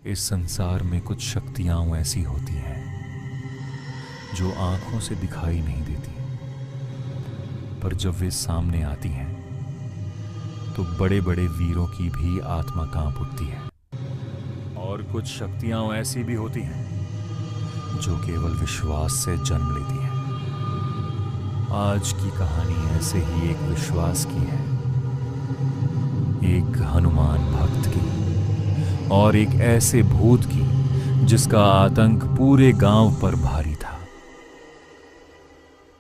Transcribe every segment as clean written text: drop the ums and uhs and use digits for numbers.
इस संसार में कुछ शक्तियां ऐसी होती हैं जो आंखों से दिखाई नहीं देती, पर जब वे सामने आती हैं तो बड़े बड़े वीरों की भी आत्मा कांप उठती है। और कुछ शक्तियां ऐसी भी होती हैं जो केवल विश्वास से जन्म लेती हैं। आज की कहानी ऐसे ही एक विश्वास की है, एक हनुमान भक्त की और एक ऐसे भूत की जिसका आतंक पूरे गांव पर भारी था।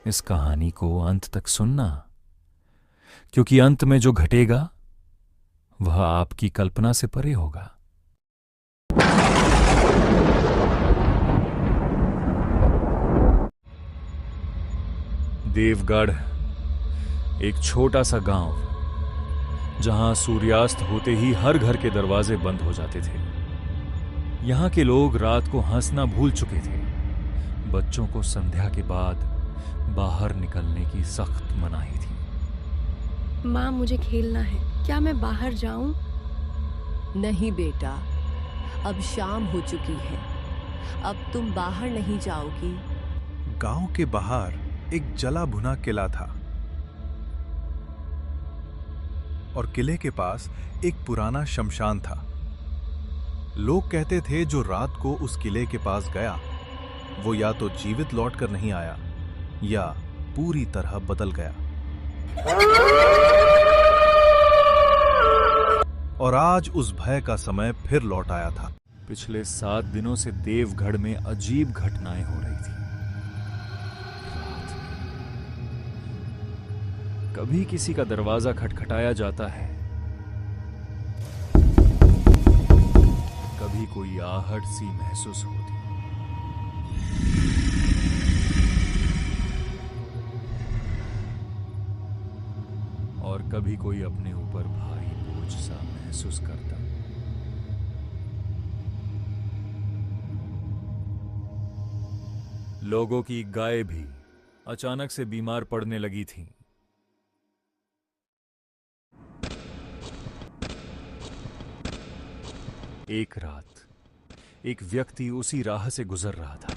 इस कहानी को अंत तक सुनना, क्योंकि अंत में जो घटेगा वह आपकी कल्पना से परे होगा। देवगढ़ एक छोटा सा गांव, जहां सूर्यास्त होते ही हर घर के दरवाजे बंद हो जाते थे। यहां के लोग रात को हंसना भूल चुके थे। बच्चों को संध्या के बाद बाहर निकलने की सख्त मनाही थी। माँ, मुझे खेलना है, क्या मैं बाहर जाऊं? नहीं बेटा, अब शाम हो चुकी है, अब तुम बाहर नहीं जाओगी। गांव के बाहर एक जला भुना किला था और किले के पास एक पुराना शमशान था। लोग कहते थे जो रात को उस किले के पास गया वो या तो जीवित लौटकर नहीं आया या पूरी तरह बदल गया। और आज उस भय का समय फिर लौट आया था। पिछले 7 दिनों से देवगढ़ में अजीब घटनाएं हो रही थी। कभी किसी का दरवाजा खटखटाया जाता है, कभी कोई आहट सी महसूस होती, और कभी कोई अपने ऊपर भारी बोझ सा महसूस करता। लोगों की गाय भी अचानक से बीमार पड़ने लगी थीं। एक रात एक व्यक्ति उसी राह से गुजर रहा था।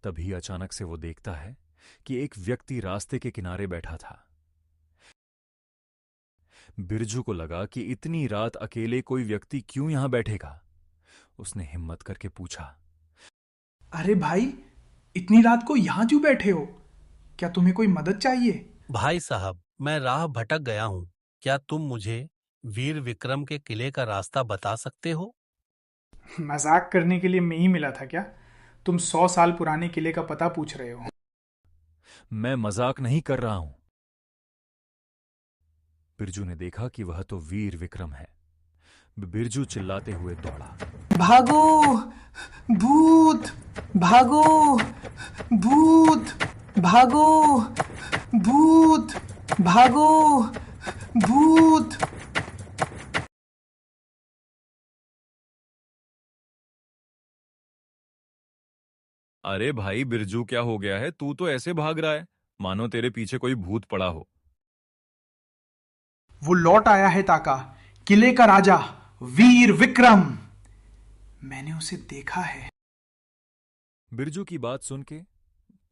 तभी अचानक से वो देखता है कि एक व्यक्ति रास्ते के किनारे बैठा था। बिरजू को लगा कि इतनी रात अकेले कोई व्यक्ति क्यों यहां बैठेगा। उसने हिम्मत करके पूछा, अरे भाई, इतनी रात को यहाँ क्यों बैठे हो? क्या तुम्हें कोई मदद चाहिए? भाई साहब, मैं राह भटक गया हूँ। क्या तुम मुझे वीर विक्रम के किले का रास्ता बता सकते हो? मजाक करने के लिए मैं ही मिला था क्या? तुम 100 साल पुराने किले का पता पूछ रहे हो? मैं मजाक नहीं कर रहा हूं। बिरजू ने देखा कि वह तो वीर विक्रम है। बिरजू चिल्लाते हुए दौड़ा, भागो! भूत! भागो! भूत! भागो! भूत! भागो! भूत! अरे भाई बिरजू, क्या हो गया है? तू तो ऐसे भाग रहा है मानो तेरे पीछे कोई भूत पड़ा हो। वो लौट आया है ताका, किले का राजा वीर विक्रम। मैंने उसे देखा है। बिरजू की बात सुन के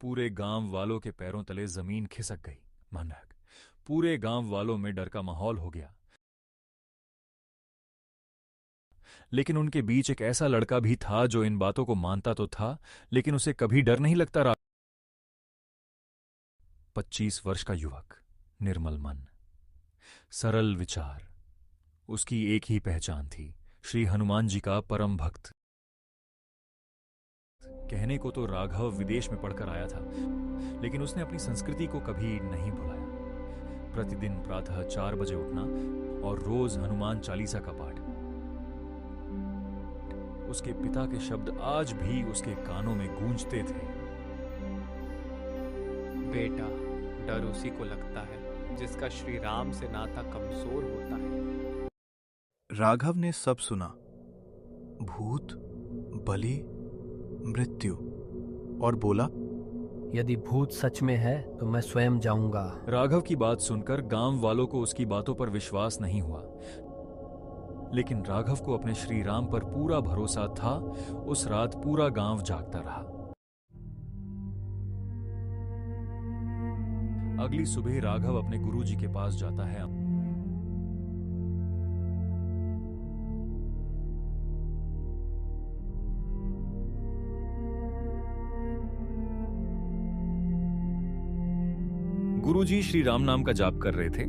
पूरे गांव वालों के पैरों तले जमीन खिसक गई। मानक पूरे गांव वालों में डर का माहौल हो गया। लेकिन उनके बीच एक ऐसा लड़का भी था जो इन बातों को मानता तो था, लेकिन उसे कभी डर नहीं लगता रहा। 25 वर्ष का युवक, निर्मल मन, सरल विचार, उसकी एक ही पहचान थी, श्री हनुमान जी का परम भक्त। कहने को तो राघव विदेश में पढ़कर आया था, लेकिन उसने अपनी संस्कृति को कभी नहीं भुलाया। प्रतिदिन प्रातः 4 बजे उठना और रोज हनुमान चालीसा का पाठ। उसके पिता के शब्द आज भी उसके कानों में गूंजते थे। बेटा, डर उसी को लगता है जिसका श्री राम से नाता कमजोर होता है। राघव ने सब सुना, भूत, बलि, मृत्यु, और बोला, यदि भूत सच में है तो मैं स्वयं जाऊंगा। राघव की बात सुनकर गांव वालों को उसकी बातों पर विश्वास नहीं हुआ, लेकिन राघव को अपने श्री राम पर पूरा भरोसा था। उस रात पूरा गांव जागता रहा। अगली सुबह राघव अपने गुरुजी के पास जाता है। गुरुजी श्री राम नाम का जाप कर रहे थे।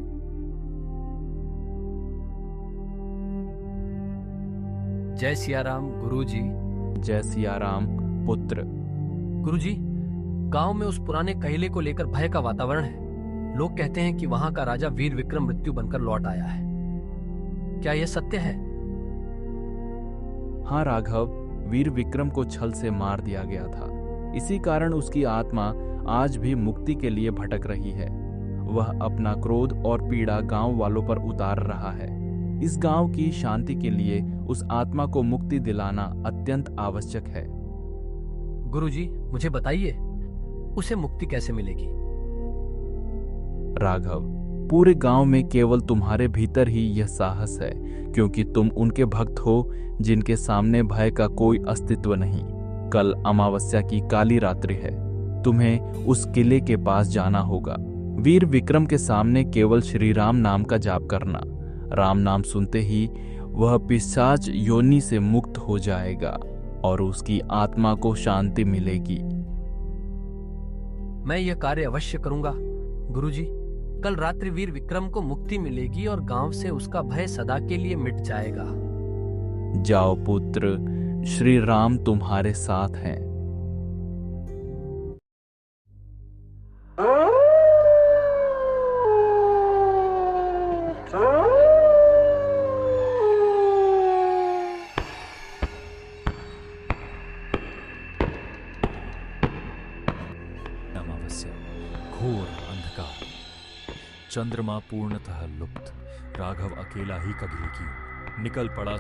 जय सिया राम गुरुजी। जय सिया राम पुत्र। गुरुजी, गांव में उस पुराने किले को लेकर भय का वातावरण है। लोग कहते हैं कि वहां का राजा वीर विक्रम मृत्यु बनकर लौट आया है। क्या यह सत्य है? हाँ राघव, वीर विक्रम को छल से मार दिया गया था। इसी कारण उसकी आत्मा आज भी मुक्ति के लिए भटक रही है। वह अपना क्रोध और पीड़ा गांव वालों पर उतार रहा है। इस गांव की शांति के लिए उस आत्मा को मुक्ति दिलाना अत्यंत आवश्यक है। गुरुजी, मुझे बताइए, उसे मुक्ति कैसे मिलेगी? राघव, पूरे गांव में केवल तुम्हारे भीतर ही यह साहस है, क्योंकि तुम उनके भक्त हो जिनके सामने भय का कोई अस्तित्व नहीं। कल अमावस्या की काली रात्रि है। तुम्हें उस किले के पास जाना होगा। वीर विक्रम के सामने केवल श्री राम नाम का जाप करना। राम नाम सुनते ही वह पिशाच योनि से मुक्त हो जाएगा और उसकी आत्मा को शांति मिलेगी। मैं यह कार्य अवश्य करूंगा। गुरुजी, कल रात्रि वीर विक्रम को मुक्ति मिलेगी और गांव से उसका भय सदा के लिए मिट जाएगा। जाओ पुत्र, श्री राम तुम्हारे साथ हैं। अमावस्या, घोर अंधकार, चंद्रमा पूर्णतः लुप्त। राघव अकेला ही कबीले की निकल पड़ा।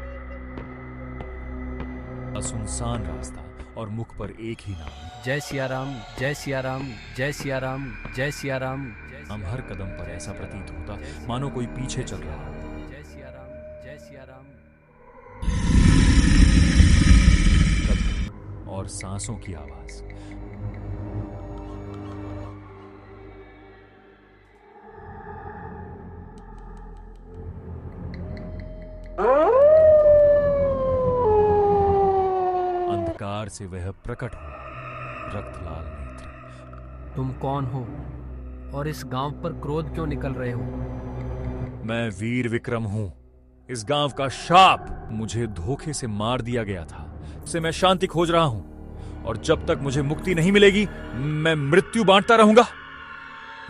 सुनसान रास्ता और मुख पर एक ही नाम, जय सिया राम, जय सिया राम, जय सिया राम, जय सिया राम। हम हर कदम पर ऐसा प्रतीत होता मानो कोई पीछे चल रहा हो। जय सिया राम, जय सिया राम। कदम और सांसों की आवाज। अंधकार से वह प्रकट हुआ, रक्त लाल नेत्र। तुम कौन हो और इस गांव पर क्रोध क्यों निकल रहे हो? मैं वीर विक्रम हूं। इस गांव का शाप, मुझे धोखे से मार दिया गया था। से मैं शांति खोज रहा हूं और जब तक मुझे मुक्ति नहीं मिलेगी मैं मृत्यु बांटता रहूंगा।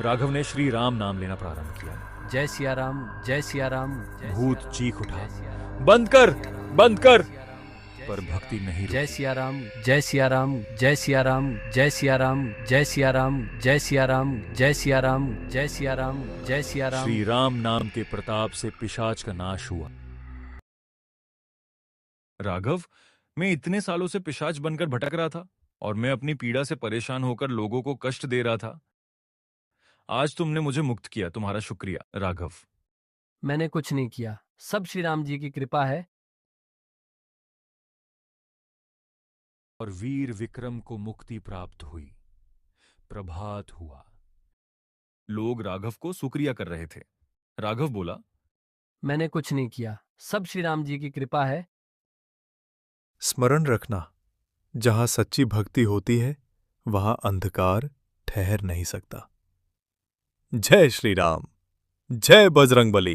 राघव ने श्री राम नाम लेना प्रारंभ किया। जय सिया राम, जय सिया राम। भूत चीख उठा, बंद कर, बंद कर, पर भक्ति नहीं। जय सिया राम, जय सिया राम, जय सिया राम, जय सिया राम, जय सिया राम, जय सिया राम, जय सिया राम, जय सिया राम, जय सिया राम। श्री राम नाम के प्रताप से पिशाच का नाश हुआ। राघव, मैं इतने सालों से पिशाच बनकर भटक रहा था और मैं अपनी पीड़ा से परेशान होकर लोगों को कष्ट दे रहा था। आज तुमने मुझे मुक्त किया, तुम्हारा शुक्रिया राघव। मैंने कुछ नहीं किया, सब श्री राम जी की कृपा है। और वीर विक्रम को मुक्ति प्राप्त हुई। प्रभात हुआ। लोग राघव को शुक्रिया कर रहे थे। राघव बोला, मैंने कुछ नहीं किया, सब श्री राम जी की कृपा है। स्मरण रखना, जहां सच्ची भक्ति होती है वहां अंधकार ठहर नहीं सकता। जय श्री राम, जय बजरंगबली।